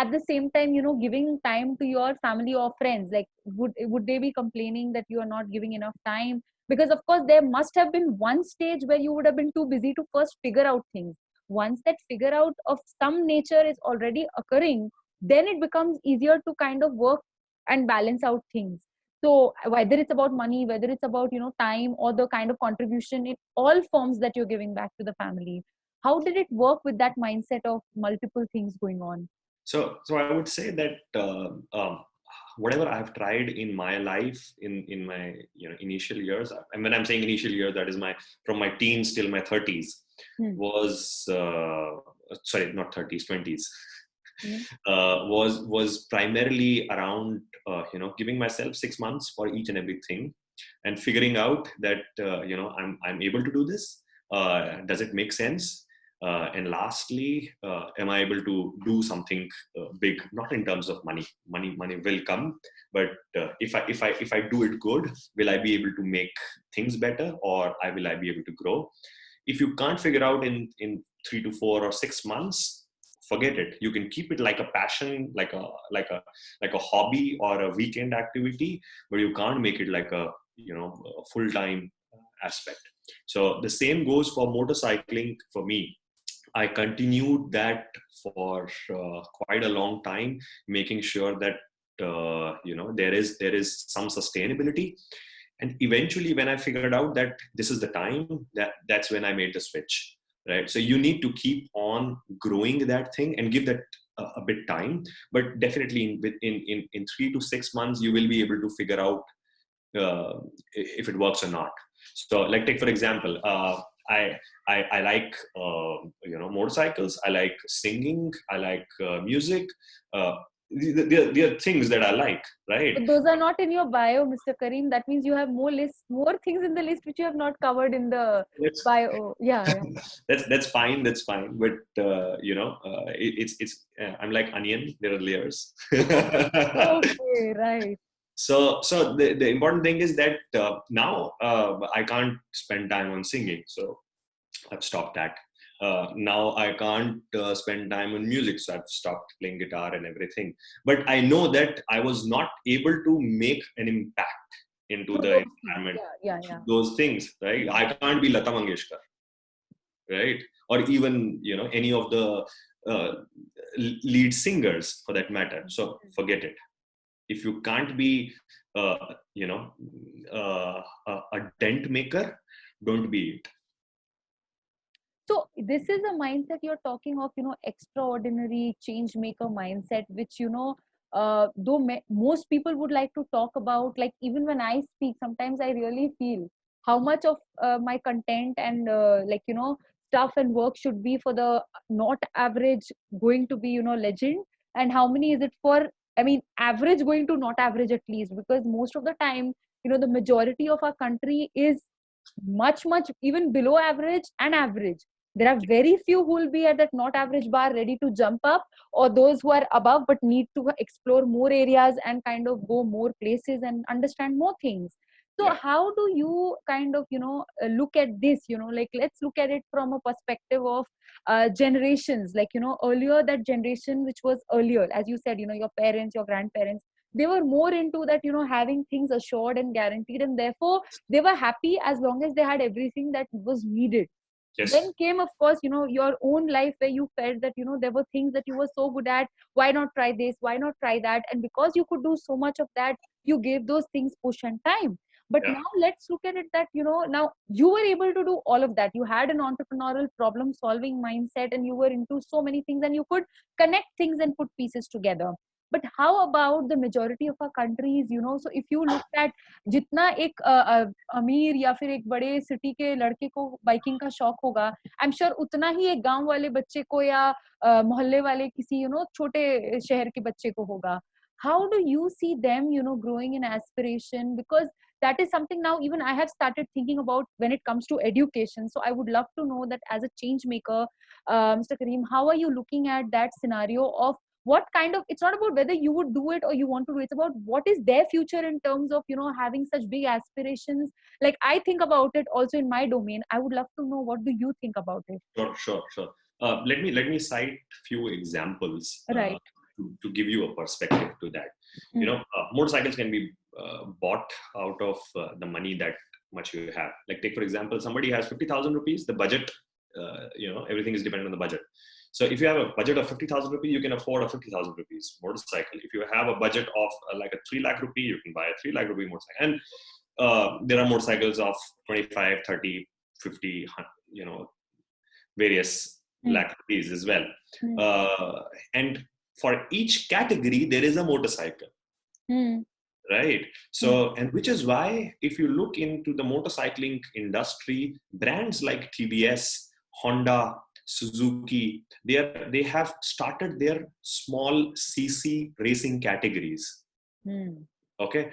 at the same time, giving time to your family or friends? Like, would they be complaining that you are not giving enough time? Because of course there must have been one stage where you would have been too busy to first figure out things. Once that figure out of some nature is already occurring, then it becomes easier to kind of work and balance out things. So whether it's about money, whether it's about, time, or the kind of contribution in all forms that you're giving back to the family, how did it work with that mindset of multiple things going on? So I would say that whatever I've tried in my life, in my initial years, and when I'm saying initial years, that is my from my teens till my 30s, Hmm. was sorry, not 30s, 20s, Hmm. was primarily around giving myself 6 months for each and everything, and figuring out that I'm able to do this. Does it make sense? And lastly, am I able to do something big? Not in terms of money. Money will come, but if I do it good, will I be able to make things better, or will I be able to grow? If you can't figure out in 3 to 4 or 6 months, forget it. You can keep it like a passion, like a hobby or a weekend activity, but you can't make it like a full-time aspect. So the same goes for motorcycling for me. I continued that for quite a long time, making sure that there is some sustainability. And eventually, when I figured out that this is the time, that's when I made the switch. Right. So you need to keep on growing that thing and give that a bit time. But definitely, in 3 to 6 months, you will be able to figure out if it works or not. So, like, take for example, I I like motorcycles. I like singing. I like music. Uh, there are things that I like, right? But those are not in your bio, Mr. Karim. That means you have more things in the list which you have not covered in the That's bio. Yeah, yeah. that's fine. That's fine. But it's I'm like onion. There are layers. Okay, right. So the important thing is that now I can't spend time on singing, so I've stopped that. Now I can't spend time on music, so I've stopped playing guitar and everything. But I know that I was not able to make an impact. into Through the those things. environment. Yeah. Those things, right? I can't be Lata Mangeshkar, right? Or even, any of the uh, lead singers for that matter. So forget it. If you can't be, a dent maker, don't be it. So this is a mindset you're talking of, extraordinary change maker mindset, which, though most people would like to talk about, like even when I speak, sometimes I really feel how much of my content and stuff and work should be for the not average going to be, legend, and how many is it for, I mean, average going to not average at least, because most of the time, the majority of our country is much even below average and average. There are very few who will be at that not average bar ready to jump up, or those who are above but need to explore more areas and kind of go more places and understand more things. So Yeah. how do you kind of look at this, like let's look at it from a perspective of generations, like earlier, that generation which was earlier, as you said, your parents, your grandparents, they were more into that, having things assured and guaranteed, and therefore they were happy as long as they had everything that was needed. Then Yes. came, of course, your own life, where you felt that there were things that you were so good at. Why not try this, why not try that? And because you could do so much of that, you gave those things push and time. But Yeah. now let's look at it that now you were able to do all of that. You had an entrepreneurial problem solving mindset, and you were into so many things, and you could connect things and put pieces together. But how about the majority of our countries? So if you look at जितना एक अमीर या फिर एक बड़े city के लड़के को बाइकिंग का शौक होगा, आई एम श्योर उतना ही एक गांव वाले बच्चे को या मोहल्ले वाले किसी छोटे शहर के बच्चे को होगा. How do you see them growing in aspiration? Because that is something now even I have started thinking about when it comes to education. So I would love to know that, as a change maker, Mr. Kareem, how are you looking at that scenario of what kind of, it's not about whether you would do it or you want to do it, it's about what is their future in terms of having such big aspirations. Like I think about it also in my domain. I would love to know, what do you think about it? Sure. Let me cite few examples Right. to give you a perspective to that. Motorcycles can be bought out of the money that much you have. Like, take for example, somebody has 50,000 rupees. The budget, everything is dependent on the budget. So if you have a budget of 50,000 rupees, you can afford a 50,000 rupees motorcycle. If you have a budget of like a 3 lakh rupee, you can buy a 3 lakh rupee motorcycle. And there are motorcycles of 25, 30, 50, various lakh rupees as well. And for each category, there is a motorcycle. Right. So, and which is why, if you look into the motorcycling industry, brands like TVS, Honda, Suzuki, they have started their small CC racing categories. Okay.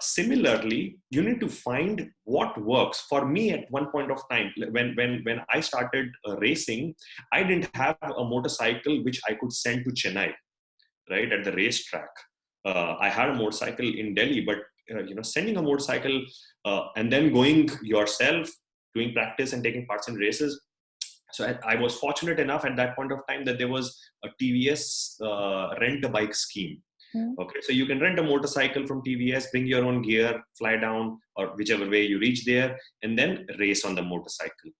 Similarly, you need to find what works. For me, at one point of time, when I started racing, I didn't have a motorcycle which I could send to Chennai, right, at the racetrack. I had a motorcycle in Delhi, but sending a motorcycle and then going yourself, doing practice and taking parts in races. So I was fortunate enough at that point of time that there was a TVS rent a bike scheme. Okay, so you can rent a motorcycle from TVS, bring your own gear, fly down, or whichever way you reach there, and then race on the motorcycle.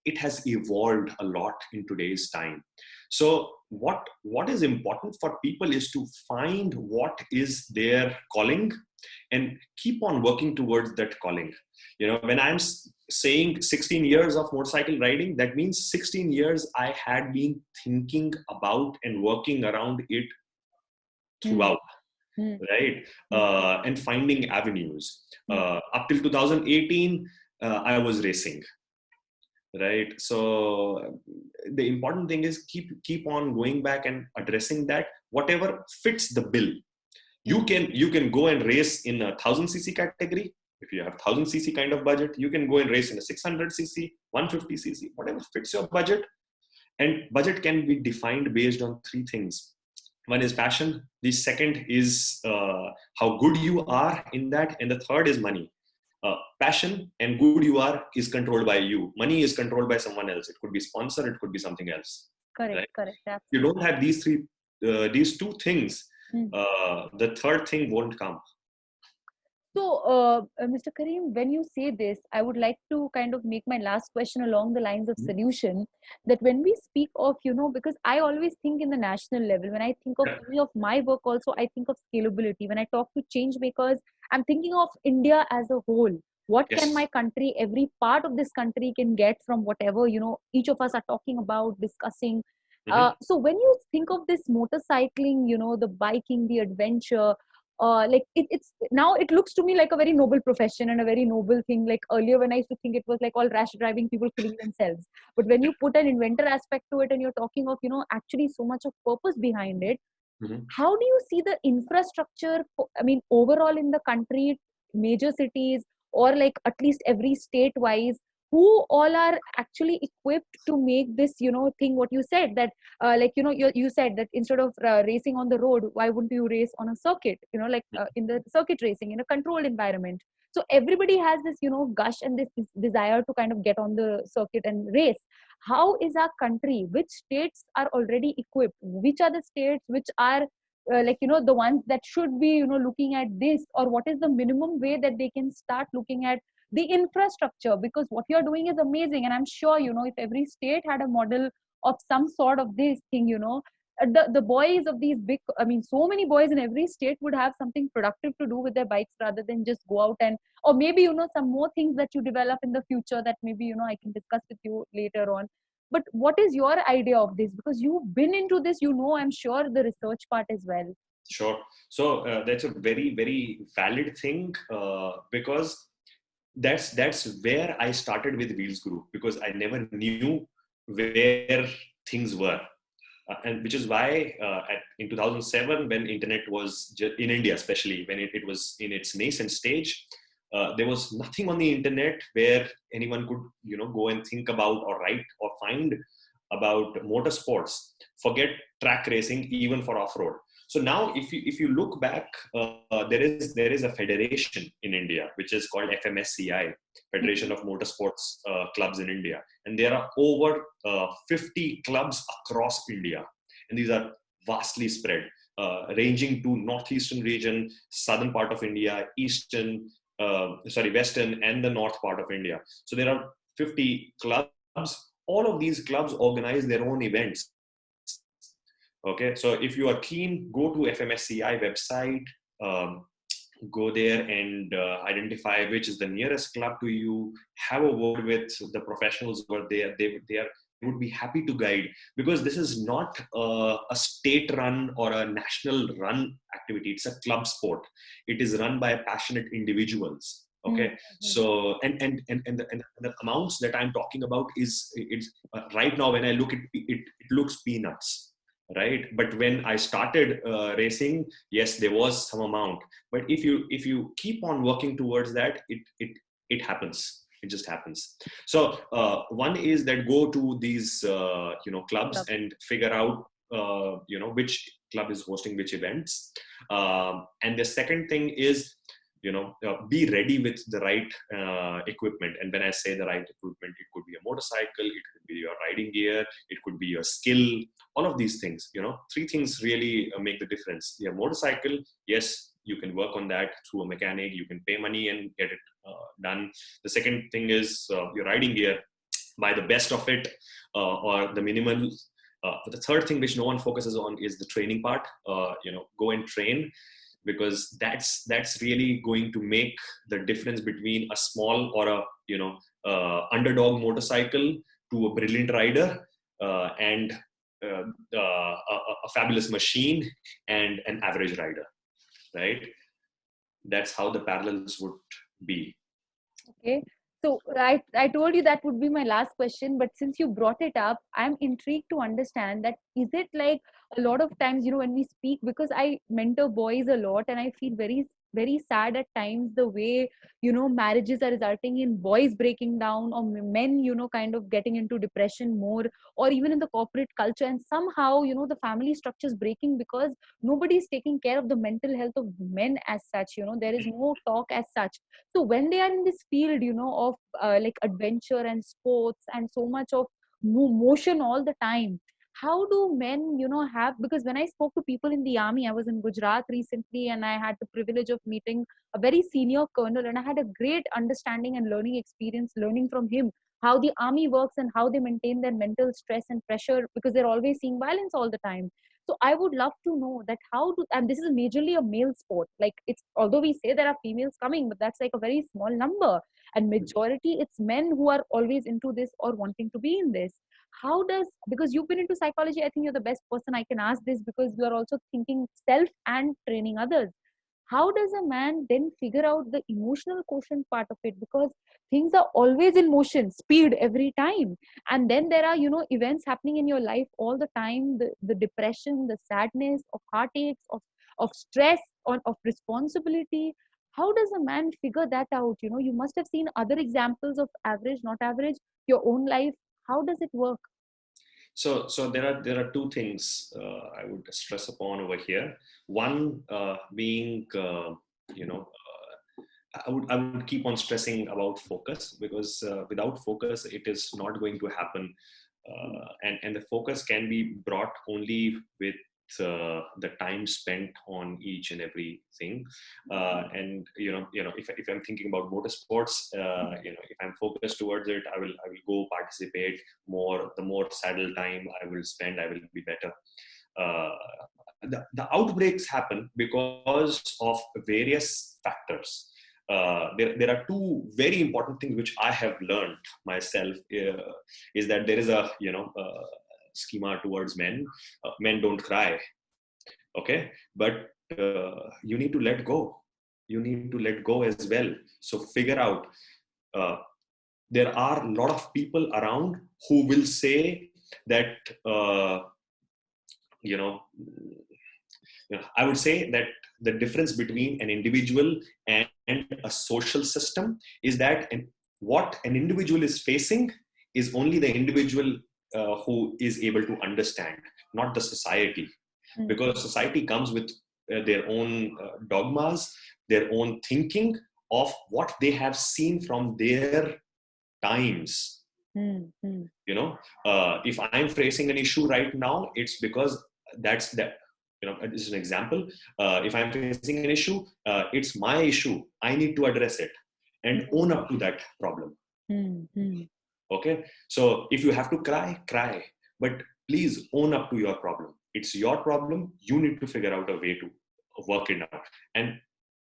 It has evolved a lot in today's time. So what is important for people is to find what is their calling and keep on working towards that calling. When I'm saying 16 years of motorcycle riding, that means 16 years I had been thinking about and working around it throughout, right? And finding avenues. Up till 2018, I was racing, right? So the important thing is keep on going back and addressing that. Whatever fits the bill, you can go and race in a 1000cc category. If you have 1000cc kind of budget, you can go and race in a 600cc, 150cc, whatever fits your budget. And budget can be defined based on three things. One is passion. The second is how good you are in that. And the third is money. Passion and good you are is controlled by you. Money is controlled by someone else. It could be sponsor. It could be something else. Correct. Right? Correct. You don't have these two things. The third thing won't come. So, Mr. Kareem, when you say this, I would like to kind of make my last question along the lines of Mhm. solution. That when we speak of, because I always think in the national level, when I think of Yeah. any of my work, also, I think of scalability. When I talk to change makers, I'm thinking of India as a whole. What can my Yes. country, every part of this country can get from whatever, each of us are talking about, discussing. Hmm. So when you think of this motorcycling, the biking, the adventure, like it's now it looks to me like a very noble profession and a very noble thing. Like earlier when I used to think it was like all rash driving, people killing themselves, but when you put an inventor aspect to it and you're talking of actually so much of purpose behind it, Hmm. how do you see the infrastructure I mean overall in the country, major cities, or like at least every state wise, who all are actually equipped to make this thing what you said, that like you said that instead of racing on the road, why wouldn't you race on a circuit, like in the circuit racing in a controlled environment. So everybody has this gush and this desire to kind of get on the circuit and race. How is our country, which states are already equipped, which are the states which are like the ones that should be looking at this, or what is the minimum way that they can start looking at the infrastructure? Because what you're doing is amazing, and I'm sure if every state had a model of some sort of this thing, the boys of these big, I mean so many boys in every state would have something productive to do with their bikes rather than just go out and, or maybe some more things that you develop in the future that maybe I can discuss with you later on. But what is your idea of this? Because you've been into this, I'm sure, the research part as well. Sure. So that's a very, very valid thing, because that's where I started with Wheels Group, because I never knew where things were. And which is why in 2007, when internet was in India, especially when it was in its nascent stage, there was nothing on the internet where anyone could go and think about or write or find about motorsports. Forget track racing, even for off-road. So now, if you look back, there is a federation in India which is called FMSCI, Federation of Motorsports Clubs in India, and there are over 50 clubs across India, and these are vastly spread, ranging to northeastern region, southern part of India, western, and the north part of India. So there are 50 clubs. All of these clubs organize their own events. Okay, so if you are keen, go to FMSCI website, um, go there and identify which is the nearest club to you. Have a word with the professionals over there. They would be happy to guide, because this is not a state run or a national run activity. It's a club sport. It is run by passionate individuals. Okay, Mm-hmm. so and the amounts that I'm talking about is, it's right now when I look at it, it looks peanuts, right? But when I started racing, yes, there was some amount. But if you keep on working towards that, it happens. It just happens. So one is that go to these clubs Club. and figure out which club is hosting which events. And the second thing is, be ready with the right equipment. And when I say the right equipment, it could be a motorcycle, it could be your riding gear, it could be your skill. All of these things, three things really make the difference. Your motorcycle, yes, you can work on that through a mechanic, you can pay money and get it done. The second thing is your riding gear. Buy the best of it, or the minimal. But the third thing which no one focuses on is the training part. Go and train, because that's really going to make the difference between a small or a underdog motorcycle to a brilliant rider, and a fabulous machine and an average rider, right? That's how the parallels would be. Okay. So I told you that would be my last question, but since you brought it up, I'm intrigued to understand that is it like a lot of times, when we speak, because I mentor boys a lot and I feel very, very sad at times the way, marriages are resulting in boys breaking down, or men, kind of getting into depression more, or even in the corporate culture. And somehow, the family structure is breaking because nobody is taking care of the mental health of men as such. There is no talk as such. So when they are in this field of like adventure and sports and so much of motion all the time, how do men, have, because when I spoke to people in the army, I was in Gujarat recently and I had the privilege of meeting a very senior colonel, and I had a great understanding and learning experience learning from him how the army works and how they maintain their mental stress and pressure, because they're always seeing violence all the time. So I would love to know that how do, and this is majorly a male sport, like it's, although we say there are females coming, but that's like a very small number, and majority it's men who are always into this or wanting to be in this. How does, because you've been into psychology, I think you're the best person I can ask this, because you are also thinking self and training others. How does a man then figure out the emotional quotient part of it? Because things are always in motion, speed every time, and then there are, events happening in your life all the time, the depression, the sadness, of heartaches, of stress, of responsibility. How does a man figure that out? You must have seen other examples of average, not average, your own life. How does it work? So there are two things I would stress upon over here. One being, you know, I would keep on stressing about focus, because without focus, it is not going to happen. And the focus can be brought only with the time spent on each and everything. And if I'm thinking about motorsports, if I'm focused towards it, I will go participate more. The more saddle time I will spend, I will be better. Uh, the outbreaks happen because of various factors. There are two very important things which I have learned myself, is that there is a schema towards men. Men don't cry, okay, but you need to let go. You need to let go as well. So figure out. Uh, there are a lot of people around who will say that uh, you know I would say that the difference between an individual and a social system is that what an individual is facing is only the individual who is able to understand, not the society. Mm. Because society comes with their own dogmas, their own thinking of what they have seen from their times. Mm. Mm. If I'm facing an issue right now, it's because that's that. This is an example. If I'm facing an issue, it's my issue. I need to address it and own up to that problem. Mm. Mm. Okay. So if you have to cry, cry, but please own up to your problem. It's your problem. You need to figure out a way to work it out. And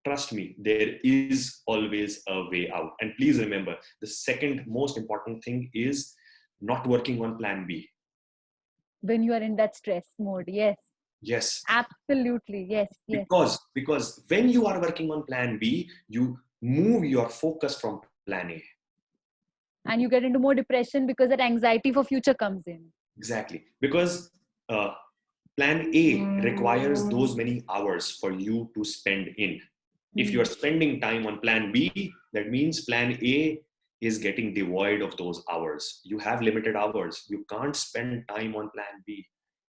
trust me, there is always a way out. And please remember, the second most important thing is not working on plan B. When you are in that stress mode, yes, Yes. absolutely, yes, yes. Because when you are working on plan B, you move your focus from plan A. And you get into more depression because that anxiety for future comes in. Exactly. Because uh, plan A requires those many hours for you to spend in. If you're spending time on plan B, that means plan A is getting devoid of those hours. You have limited hours. You can't spend time on plan B.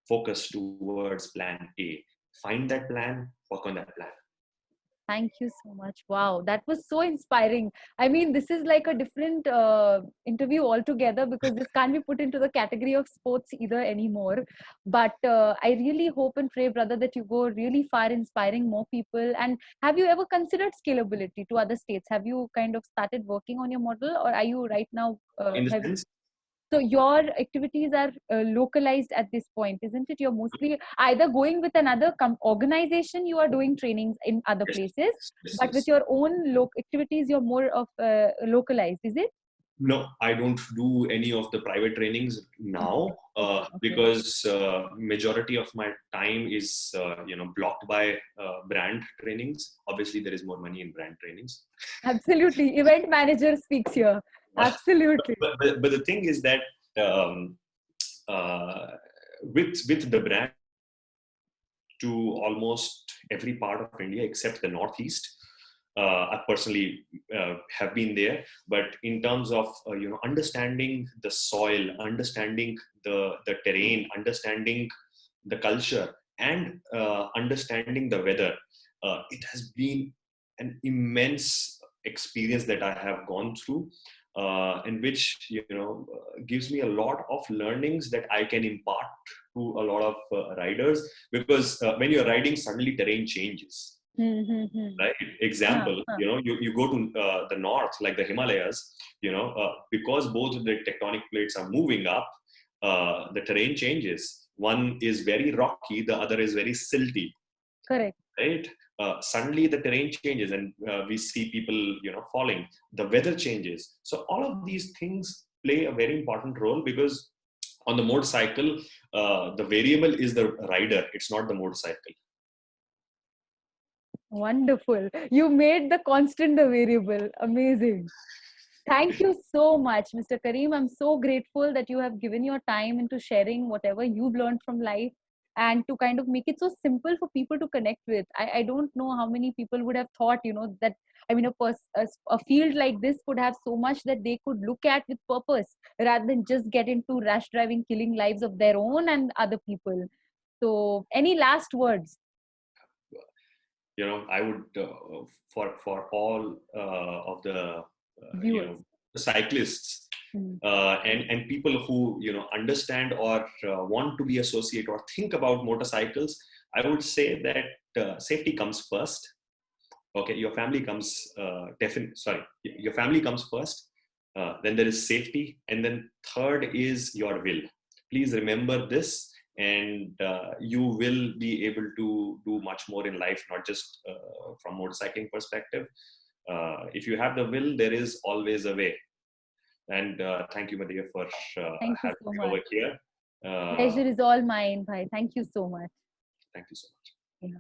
Focus towards plan A. Find that plan, work on that plan. Thank you so much. Wow, that was so inspiring. I mean, this is like a different interview altogether, because this can't be put into the category of sports either anymore. But I really hope and pray, brother, that you go really far, inspiring more people. And have you ever considered scalability to other states? Have you kind of started working on your model, or are you right now? In the sense, So your activities are localized at this point, isn't it? You're mostly either going with another organization, you are doing trainings in other yes, places, yes, but with yes. your own activities, you're more of localized, is it? No, I don't do any of the private trainings now, Okay, okay. because majority of my time is blocked by brand trainings. Obviously, there is more money in brand trainings. Absolutely. Event manager speaks here. Absolutely. But the thing is that um, uh, with the brand to almost every part of India except the Northeast. I personally have been there, but in terms of understanding the soil, understanding the terrain, understanding the culture, and understanding the weather, it has been an immense experience that I have gone through. and which gives me a lot of learnings that I can impart to a lot of riders, because when you're riding, suddenly terrain changes. Mm-hmm. Right? Example, you go to the north, like the Himalayas, because both of the tectonic plates are moving up, the terrain changes. One is very rocky, the other is very silty. Correct. Right? Suddenly the terrain changes, and we see people, falling. The weather changes. So all of these things play a very important role, because on the motorcycle, the variable is the rider. It's not the motorcycle. Wonderful. You made the constant the variable. Amazing. Thank you so much, Mr. Karim. I'm so grateful that you have given your time into sharing whatever you've learned from life and to kind of make it so simple for people to connect with. I don't know how many people would have thought, that, I mean, a field like this could have so much that they could look at with purpose rather than just get into rash driving, killing lives of their own and other people. So, any last words? I would, for all of the Viewers. cyclists, Mm. and people who understand or want to be associate or think about motorcycles, I would say that safety comes first. Okay, your family comes your family comes first, then there is safety, and then third is your will. Please remember this, and you will be able to do much more in life, not just from motorcycling perspective. If you have the will, there is always a way. And thank you, Madhya, for Thank you having so me much. over here. Pleasure is all mine, bhai. Thank you so much. Thank you so much. Yeah.